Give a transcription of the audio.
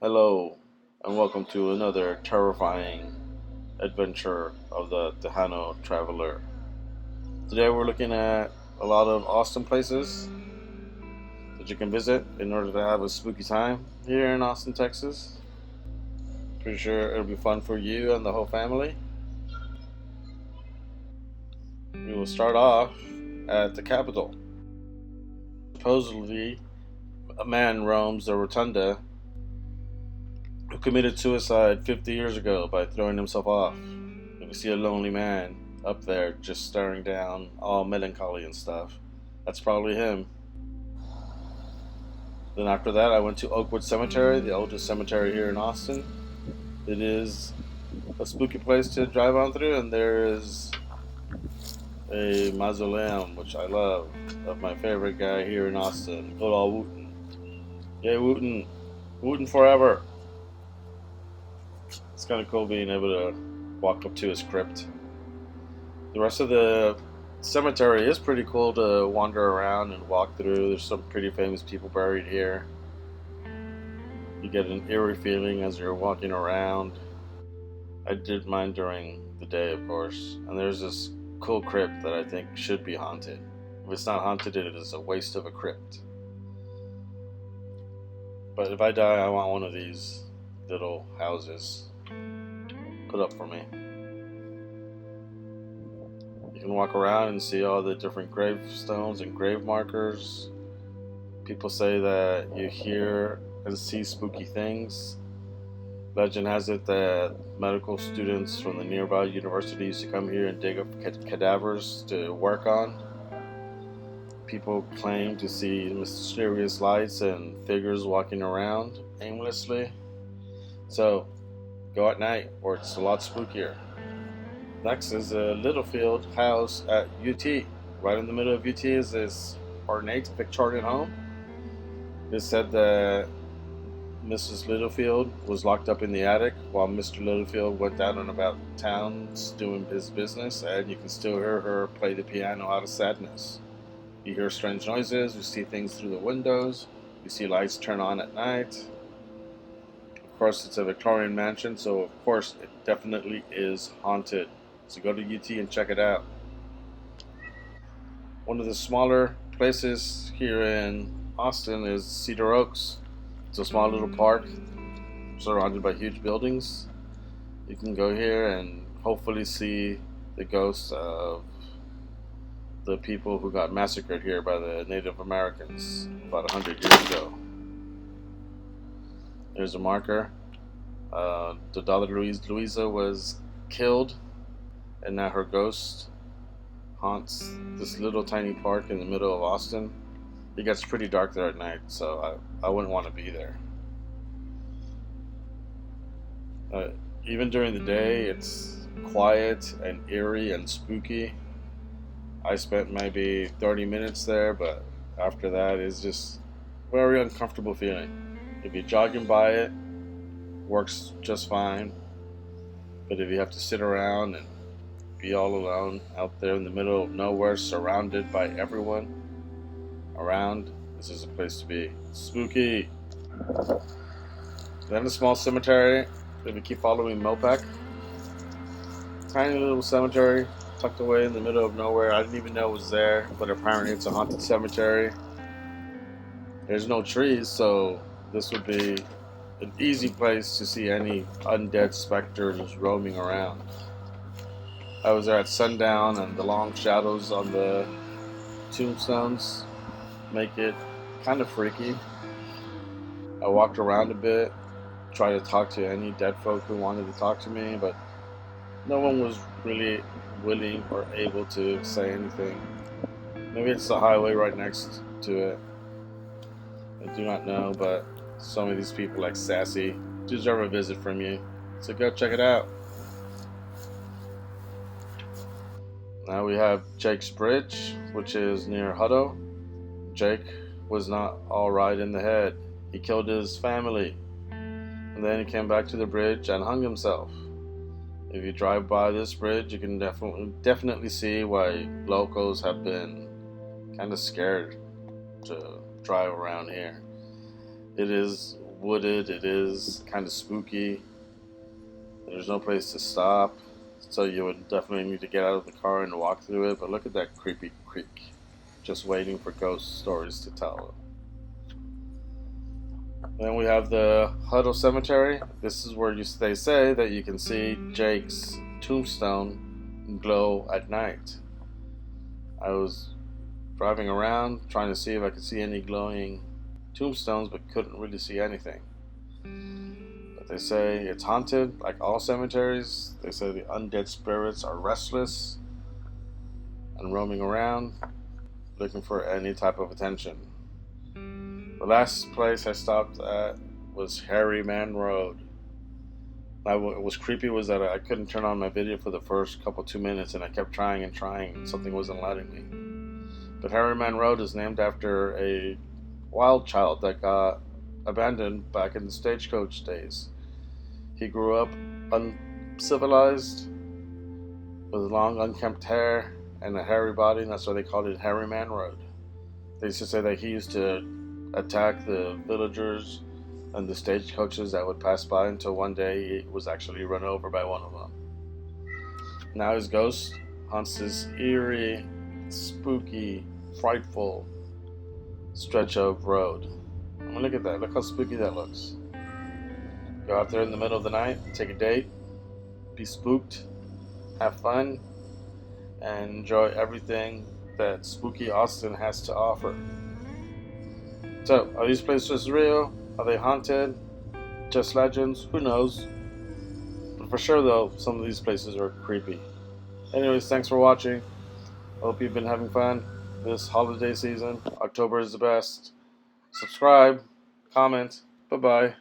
Hello, and welcome to another terrifying adventure of the Tejano Traveler. Today we're looking at a lot of Austin places that you can visit in order to have a spooky time here in Austin, Texas. Pretty sure it'll be fun for you and the whole family. We will start off at the Capitol. Supposedly, a man roams the rotunda who committed suicide 50 years ago by throwing himself off. If you see a lonely man up there just staring down, all melancholy and stuff, that's probably him. Then after that, I went to Oakwood Cemetery, the oldest cemetery here in Austin. It is a spooky place to drive on through, and there is a mausoleum, which I love, of my favorite guy here in Austin, good old Wooten. Yay, Wooten! Wooten forever! It's kind of cool being able to walk up to his crypt. The rest of the cemetery is pretty cool to wander around and walk through. There's some pretty famous people buried here. You get an eerie feeling as you're walking around. I did mine during the day, of course. And there's this cool crypt that I think should be haunted. If it's not haunted, it is a waste of a crypt. But if I die, I want one of these little houses put up for me. You can walk around and see all the different gravestones and grave markers. People say that you hear and see spooky things. Legend has it that medical students from the nearby university used to come here and dig up cadavers to work on. People claim to see mysterious lights and figures walking around aimlessly. So, go at night, or it's a lot spookier. Next is the Littlefield House at UT. Right in the middle of UT is this ornate Victorian home. It said that Mrs. Littlefield was locked up in the attic while Mr. Littlefield went out and about towns doing his business, and you can still hear her play the piano out of sadness. You hear strange noises, you see things through the windows, you see lights turn on at night. Of course, it's a Victorian mansion, so of course it definitely is haunted. So go to UT and check it out. One of the smaller places here in Austin is Cedar Oaks. It's a small little park surrounded by huge buildings. You can go here and hopefully see the ghosts of the people who got massacred here by the Native Americans about 100 years ago. There's a marker. The daughter Louisa was killed, and now her ghost haunts this little tiny park in the middle of Austin. It gets pretty dark there at night, so I wouldn't want to be there. Even during the day, it's quiet and eerie and spooky. I spent maybe 30 minutes there, but after that, it's just very uncomfortable feeling. If you're jogging by it, works just fine. But if you have to sit around and be all alone out there in the middle of nowhere, surrounded by everyone around, this is a place to be. Spooky. Then a small cemetery. If you keep following Mopac, tiny little cemetery tucked away in the middle of nowhere. I didn't even know it was there, but apparently it's a haunted cemetery. There's no trees, so this would be an easy place to see any undead specters roaming around. I was there at sundown, and the long shadows on the tombstones make it kind of freaky. I walked around a bit, tried to talk to any dead folk who wanted to talk to me, but no one was really willing or able to say anything. Maybe it's the highway right next to it. I do not know, but some of these people, like Sassy, deserve a visit from you. So go check it out. Now we have Jake's Bridge, which is near Huddle. Jake was not all right in the head. He killed his family, and then he came back to the bridge and hung himself. If you drive by this bridge, you can definitely see why locals have been kind of scared to drive around here. It is wooded. It is kind of spooky. There's no place to stop, so you would definitely need to get out of the car and walk through it. But look at that creepy creek, just waiting for ghost stories to tell. Then we have the Huddle Cemetery. This is where they say that you can see Jake's tombstone glow at night. I was driving around trying to see if I could see any glowing tombstones, but couldn't really see anything. But they say it's haunted, like all cemeteries. They say the undead spirits are restless and roaming around, looking for any type of attention. The last place I stopped at was Hairy Man Road. What was creepy was that I couldn't turn on my video for the first 2 minutes, and I kept trying and trying, and something wasn't letting me. But Hairy Man Road is named after a wild child that got abandoned back in the stagecoach days. He grew up uncivilized, with long unkempt hair and a hairy body, and that's why they called it Hairy Man Road. They used to say that he used to attack the villagers and the stagecoaches that would pass by, until one day he was actually run over by one of them. Now his ghost haunts this eerie, spooky, frightful stretch of road. I mean, look at that. Look how spooky that looks. Go out there in the middle of the night, take a date, be spooked, have fun, and enjoy everything that spooky Austin has to offer. So, are these places real? Are they haunted? Just legends? Who knows? But for sure though, some of these places are creepy. Anyways, thanks for watching. I hope you've been having fun this holiday season. October is the best. Subscribe, comment. Bye-bye.